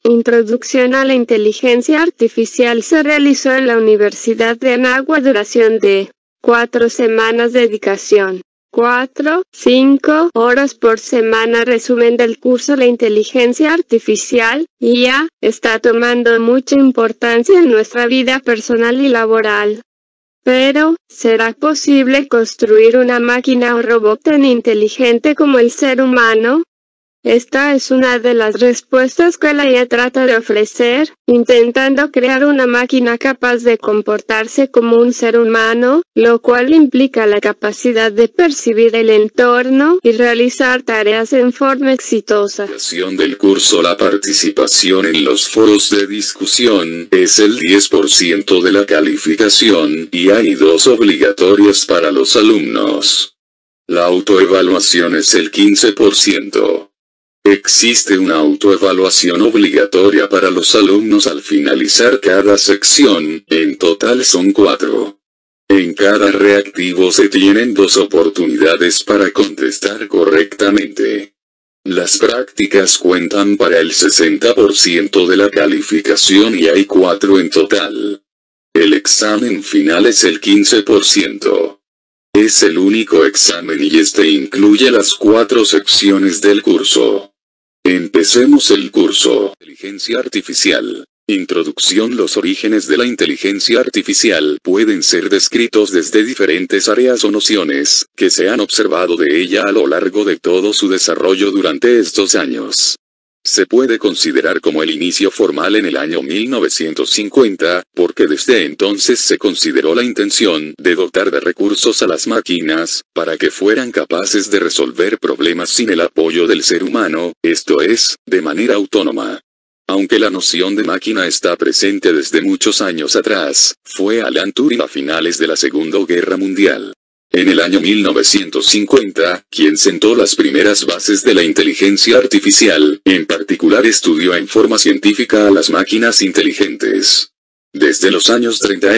Introducción a la inteligencia artificial se realizó en la Universidad de Anáhuac, duración de 4 semanas, dedicación 4-5 horas por semana. Resumen del curso: la inteligencia artificial, IA, está tomando mucha importancia en nuestra vida personal y laboral. Pero, ¿será posible construir una máquina o robot tan inteligente como el ser humano? Esta es una de las respuestas que la IA trata de ofrecer, intentando crear una máquina capaz de comportarse como un ser humano, lo cual implica la capacidad de percibir el entorno y realizar tareas en forma exitosa. Del curso, la participación en los foros de discusión es el 10% de la calificación, y hay 2 obligatorias para los alumnos. La autoevaluación es el 15%. Existe una autoevaluación obligatoria para los alumnos al finalizar cada sección, en total son 4. En cada reactivo se tienen 2 oportunidades para contestar correctamente. Las prácticas cuentan para el 60% de la calificación y hay 4 en total. El examen final es el 15%. Es el único examen y este incluye las 4 secciones del curso. Empecemos el curso. Inteligencia artificial. Introducción. Los orígenes de la inteligencia artificial pueden ser descritos desde diferentes áreas o nociones, que se han observado de ella a lo largo de todo su desarrollo durante estos años. Se puede considerar como el inicio formal en el año 1950, porque desde entonces se consideró la intención de dotar de recursos a las máquinas, para que fueran capaces de resolver problemas sin el apoyo del ser humano, esto es, de manera autónoma. Aunque la noción de máquina está presente desde muchos años atrás, fue Alan Turing a finales de la Segunda Guerra Mundial. En el año 1950, quien sentó las primeras bases de la inteligencia artificial, en particular estudió en forma científica a las máquinas inteligentes. Desde los años 30,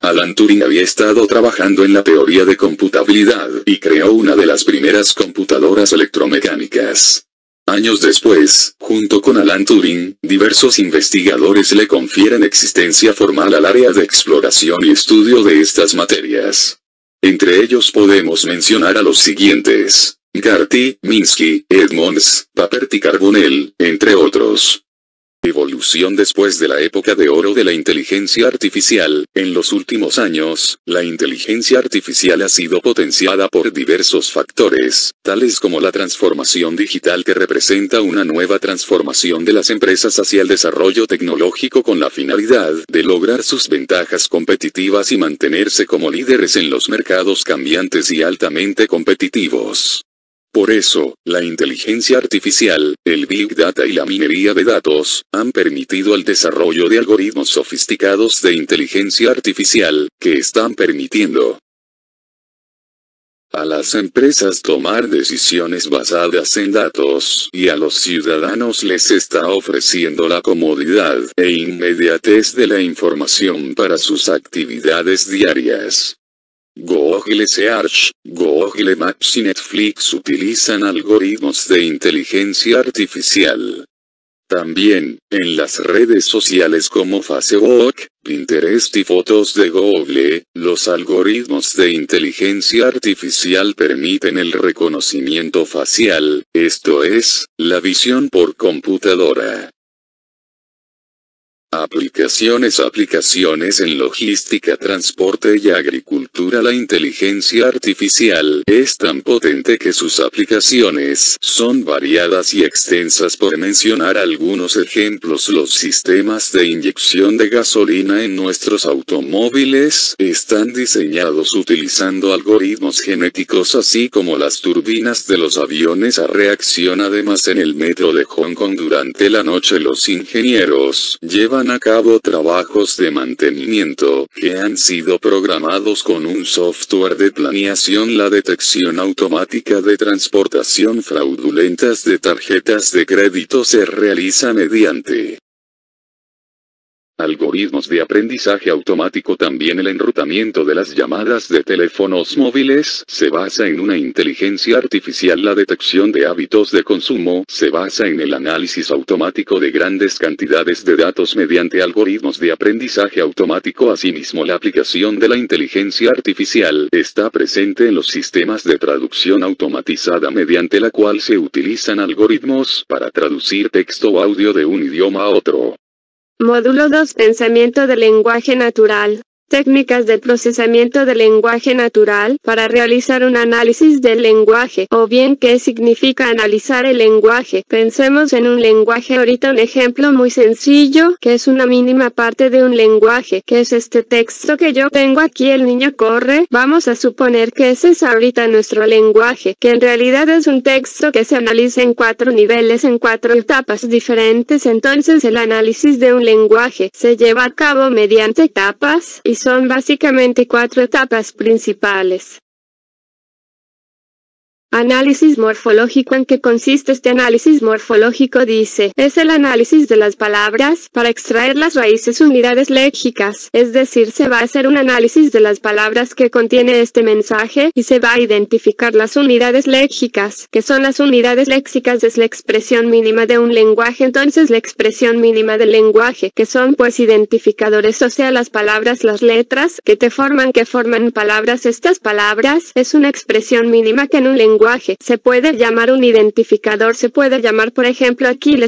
Alan Turing había estado trabajando en la teoría de computabilidad, y creó una de las primeras computadoras electromecánicas. Años después, junto con Alan Turing, diversos investigadores le confieren existencia formal al área de exploración y estudio de estas materias. Entre ellos podemos mencionar a los siguientes: Garty, Minsky, Edmonds, Papert y Carbonell, entre otros. Evolución. Después de la época de oro de la inteligencia artificial, en los últimos años, la inteligencia artificial ha sido potenciada por diversos factores, tales como la transformación digital, que representa una nueva transformación de las empresas hacia el desarrollo tecnológico con la finalidad de lograr sus ventajas competitivas y mantenerse como líderes en los mercados cambiantes y altamente competitivos. Por eso, la inteligencia artificial, el Big Data y la minería de datos, han permitido el desarrollo de algoritmos sofisticados de inteligencia artificial, que están permitiendo a las empresas tomar decisiones basadas en datos, y a los ciudadanos les está ofreciendo la comodidad e inmediatez de la información para sus actividades diarias. Google Search, Google Maps y Netflix utilizan algoritmos de inteligencia artificial. También, en las redes sociales como Facebook, Pinterest y fotos de Google, los algoritmos de inteligencia artificial permiten el reconocimiento facial, esto es, la visión por computadora. Aplicaciones en logística, transporte y agricultura. La inteligencia artificial es tan potente que sus aplicaciones son variadas y extensas. Por mencionar algunos ejemplos, los sistemas de inyección de gasolina en nuestros automóviles están diseñados utilizando algoritmos genéticos, así como las turbinas de los aviones a reacción. Además, en el metro de Hong Kong durante la noche los ingenieros llevan a cabo trabajos de mantenimiento, que han sido programados con un software de planeación. La detección automática de transportación fraudulentas de tarjetas de crédito se realiza mediante Algoritmos de aprendizaje automático. También el enrutamiento de las llamadas de teléfonos móviles se basa en una inteligencia artificial. La detección de hábitos de consumo se basa en el análisis automático de grandes cantidades de datos mediante algoritmos de aprendizaje automático. Asimismo, la aplicación de la inteligencia artificial está presente en los sistemas de traducción automatizada, mediante la cual se utilizan algoritmos para traducir texto o audio de un idioma a otro. Módulo 2. Pensamiento del lenguaje natural. Técnicas de procesamiento del lenguaje natural para realizar un análisis del lenguaje, o bien qué significa analizar el lenguaje. Pensemos en un lenguaje ahorita. Un ejemplo muy sencillo, que es una mínima parte de un lenguaje, que es este texto que yo tengo aquí. El niño corre. Vamos a suponer que ese es ahorita nuestro lenguaje, que en realidad es un texto que se analiza en 4 niveles, en 4 etapas diferentes. Entonces el análisis de un lenguaje se lleva a cabo mediante etapas, y son básicamente 4 etapas principales. Análisis morfológico. ¿En qué consiste este análisis morfológico? Dice, es el análisis de las palabras para extraer las raíces unidades léxicas, es decir, se va a hacer un análisis de las palabras que contiene este mensaje y se va a identificar las unidades léxicas, que son las unidades léxicas, es la expresión mínima de un lenguaje. Entonces la expresión mínima del lenguaje, que son pues identificadores, o sea, las palabras, las letras que forman palabras. Estas palabras es una expresión mínima que en un lenguaje se puede llamar un identificador. Se puede llamar, por ejemplo, aquí le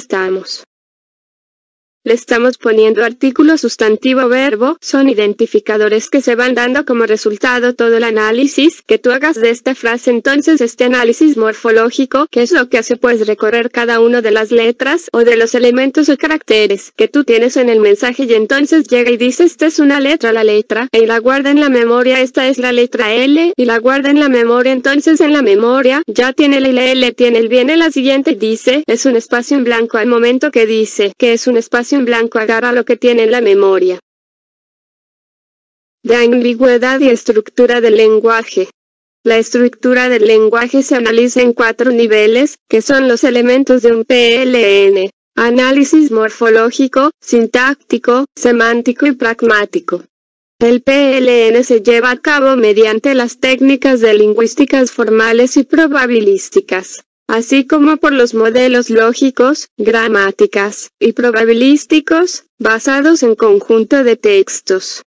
estamos poniendo artículo, sustantivo, verbo, son identificadores que se van dando como resultado todo el análisis que tú hagas de esta frase. Entonces este análisis morfológico, ¿qué es lo que hace? Pues recorrer cada una de las letras o de los elementos o caracteres que tú tienes en el mensaje, y entonces llega y dice, esta es una letra, la letra, y la guarda en la memoria. Esta es la letra L, y la guarda en la memoria. Entonces en la memoria ya tiene la L, viene la siguiente y dice, es un espacio en blanco. Al momento que dice que es un espacio en blanco, agarra lo que tiene en la memoria. De ambigüedad y estructura del lenguaje. La estructura del lenguaje se analiza en 4 niveles, que son los elementos de un PLN. Análisis morfológico, sintáctico, semántico y pragmático. El PLN se lleva a cabo mediante las técnicas de lingüísticas formales y probabilísticas, así como por los modelos lógicos, gramáticas y probabilísticos, basados en conjunto de textos.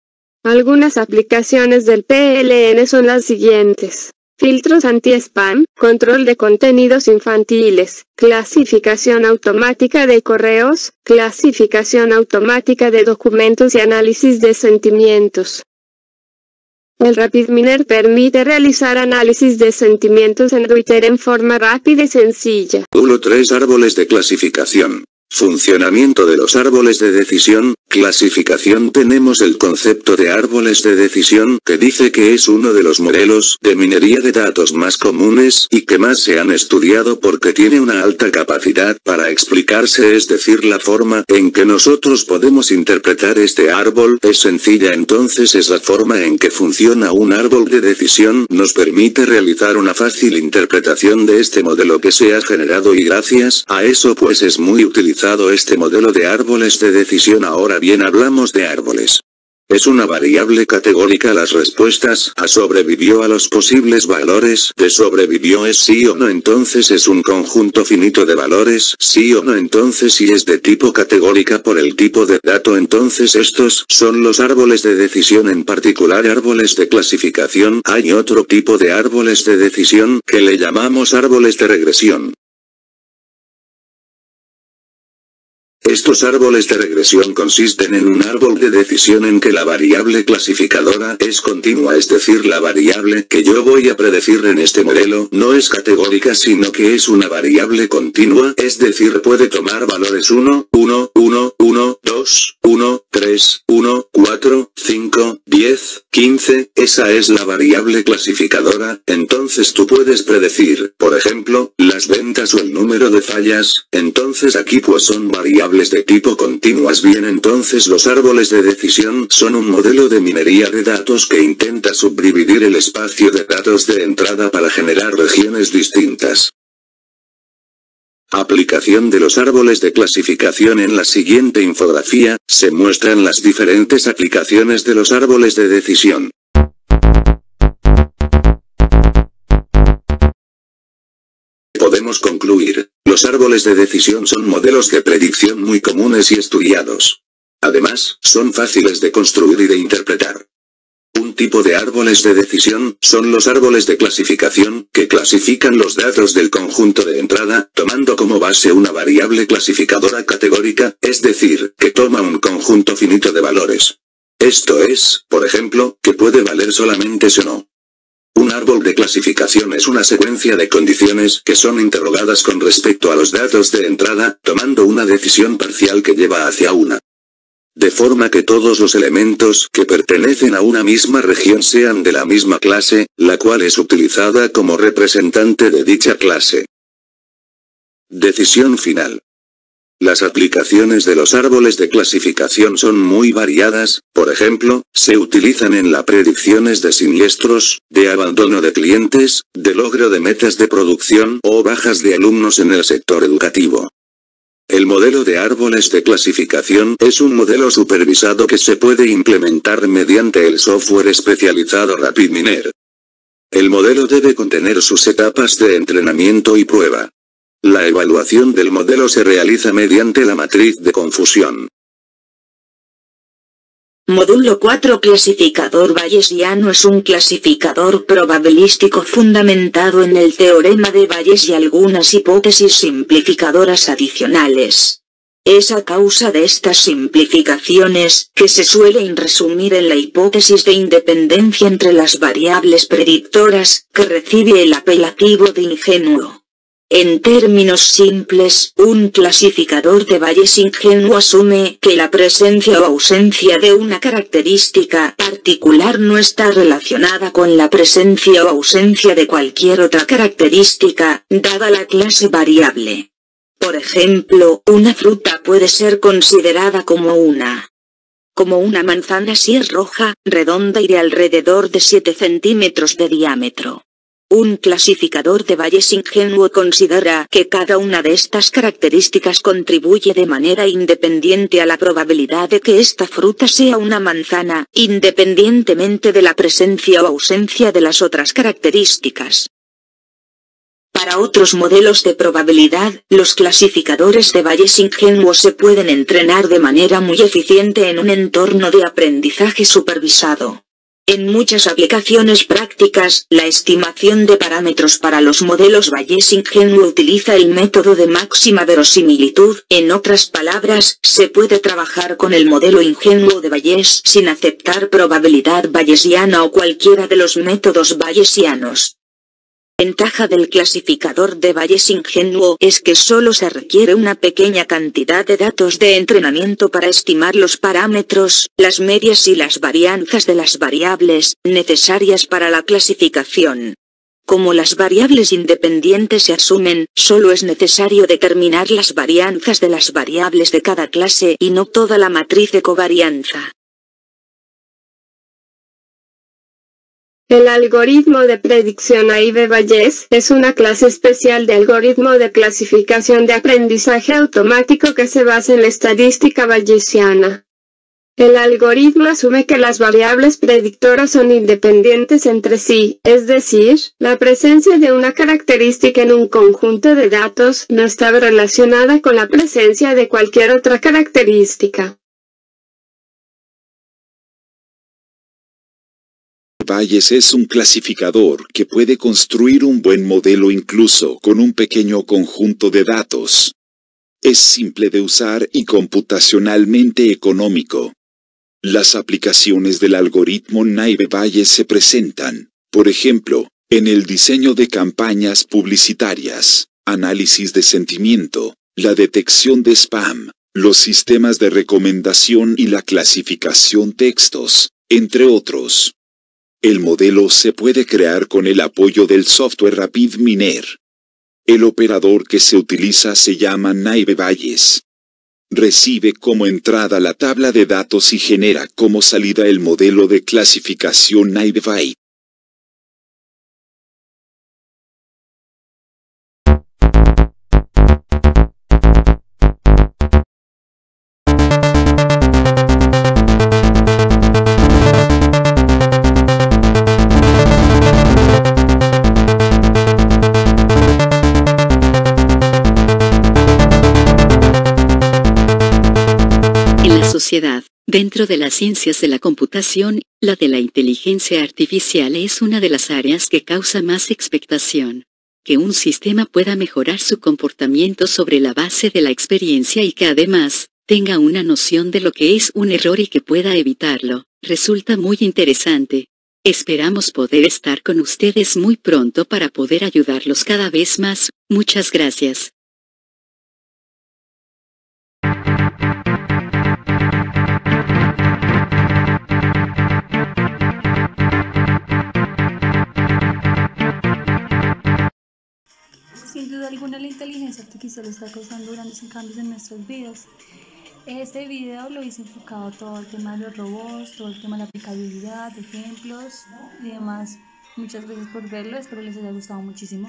Algunas aplicaciones del PLN son las siguientes: filtros anti-spam, control de contenidos infantiles, clasificación automática de correos, clasificación automática de documentos y análisis de sentimientos. El RapidMiner permite realizar análisis de sentimientos en Twitter en forma rápida y sencilla. Módulo 3. Árboles de clasificación. Funcionamiento de los árboles de decisión. Clasificación. Tenemos el concepto de árboles de decisión, que dice que es uno de los modelos de minería de datos más comunes y que más se han estudiado porque tiene una alta capacidad para explicarse, es decir, la forma en que nosotros podemos interpretar este árbol es sencilla. Entonces es la forma en que funciona un árbol de decisión, nos permite realizar una fácil interpretación de este modelo que se ha generado, y gracias a eso pues es muy utilizado este modelo de árboles de decisión. Ahora bien, hablamos de árboles. Es una variable categórica. Las respuestas a sobrevivió a los posibles valores de sobrevivió es sí o no, entonces es un conjunto finito de valores sí o no. Entonces si es de tipo categórica por el tipo de dato, entonces estos son los árboles de decisión, en particular árboles de clasificación. Hay otro tipo de árboles de decisión que le llamamos árboles de regresión. Estos árboles de regresión consisten en un árbol de decisión en que la variable clasificadora es continua, es decir, la variable que yo voy a predecir en este modelo no es categórica sino que es una variable continua, es decir, puede tomar valores 1, 1, 1, 1, 2, 1, 3, 1, 4, 5, 10, 15, esa es la variable clasificadora. Entonces tú puedes predecir, por ejemplo, las ventas o el número de fallas. Entonces aquí pues son variables de tipo continuas. Bien, entonces los árboles de decisión son un modelo de minería de datos que intenta subdividir el espacio de datos de entrada para generar regiones distintas. Aplicación de los árboles de clasificación. En la siguiente infografía, se muestran las diferentes aplicaciones de los árboles de decisión. Podemos concluir, los árboles de decisión son modelos de predicción muy comunes y estudiados. Además, son fáciles de construir y de interpretar. Un tipo de árboles de decisión son los árboles de clasificación, que clasifican los datos del conjunto de entrada, tomando como base una variable clasificadora categórica, es decir, que toma un conjunto finito de valores. Esto es, por ejemplo, que puede valer solamente sí o no. Un árbol de clasificación es una secuencia de condiciones que son interrogadas con respecto a los datos de entrada, tomando una decisión parcial que lleva hacia una. De forma que todos los elementos que pertenecen a una misma región sean de la misma clase, la cual es utilizada como representante de dicha clase. Decisión final. Las aplicaciones de los árboles de clasificación son muy variadas, por ejemplo, se utilizan en las predicciones de siniestros, de abandono de clientes, de logro de metas de producción o bajas de alumnos en el sector educativo. El modelo de árboles de clasificación es un modelo supervisado que se puede implementar mediante el software especializado RapidMiner. El modelo debe contener sus etapas de entrenamiento y prueba. La evaluación del modelo se realiza mediante la matriz de confusión. Módulo 4. Clasificador bayesiano es un clasificador probabilístico fundamentado en el teorema de Bayes y algunas hipótesis simplificadoras adicionales. Es a causa de estas simplificaciones que se suelen resumir en la hipótesis de independencia entre las variables predictoras, que recibe el apelativo de ingenuo. En términos simples, un clasificador de Bayes ingenuo asume que la presencia o ausencia de una característica particular no está relacionada con la presencia o ausencia de cualquier otra característica, dada la clase variable. Por ejemplo, una fruta puede ser considerada como una manzana si es roja, redonda y de alrededor de 7 centímetros de diámetro. Un clasificador de Bayes ingenuo considera que cada una de estas características contribuye de manera independiente a la probabilidad de que esta fruta sea una manzana, independientemente de la presencia o ausencia de las otras características. Para otros modelos de probabilidad, los clasificadores de Bayes ingenuo se pueden entrenar de manera muy eficiente en un entorno de aprendizaje supervisado. En muchas aplicaciones prácticas, la estimación de parámetros para los modelos Bayes ingenuo utiliza el método de máxima verosimilitud. En otras palabras, se puede trabajar con el modelo ingenuo de Bayes sin aceptar probabilidad bayesiana o cualquiera de los métodos bayesianos. Ventaja del clasificador de Bayes ingenuo es que solo se requiere una pequeña cantidad de datos de entrenamiento para estimar los parámetros, las medias y las varianzas de las variables necesarias para la clasificación. Como las variables independientes se asumen, solo es necesario determinar las varianzas de las variables de cada clase y no toda la matriz de covarianza. El algoritmo de predicción Naive-Bayes es una clase especial de algoritmo de clasificación de aprendizaje automático que se basa en la estadística bayesiana. El algoritmo asume que las variables predictoras son independientes entre sí, es decir, la presencia de una característica en un conjunto de datos no está relacionada con la presencia de cualquier otra característica. Bayes es un clasificador que puede construir un buen modelo incluso con un pequeño conjunto de datos. Es simple de usar y computacionalmente económico. Las aplicaciones del algoritmo Naive-Bayes se presentan, por ejemplo, en el diseño de campañas publicitarias, análisis de sentimiento, la detección de spam, los sistemas de recomendación y la clasificación textos, entre otros. El modelo se puede crear con el apoyo del software RapidMiner. El operador que se utiliza se llama Naive-Bayes. Recibe como entrada la tabla de datos y genera como salida el modelo de clasificación Naive-Bayes. en la sociedad. Dentro de las ciencias de la computación, la de la inteligencia artificial es una de las áreas que causa más expectación. Que un sistema pueda mejorar su comportamiento sobre la base de la experiencia y que además, tenga una noción de lo que es un error y que pueda evitarlo, resulta muy interesante. Esperamos poder estar con ustedes muy pronto para poder ayudarlos cada vez más. Muchas gracias. Sin duda alguna, la inteligencia artificial está causando grandes cambios en nuestras vidas. Este video lo hice enfocado a todo el tema de los robots, todo el tema de la aplicabilidad, ejemplos y demás. Muchas gracias por verlo, espero les haya gustado muchísimo.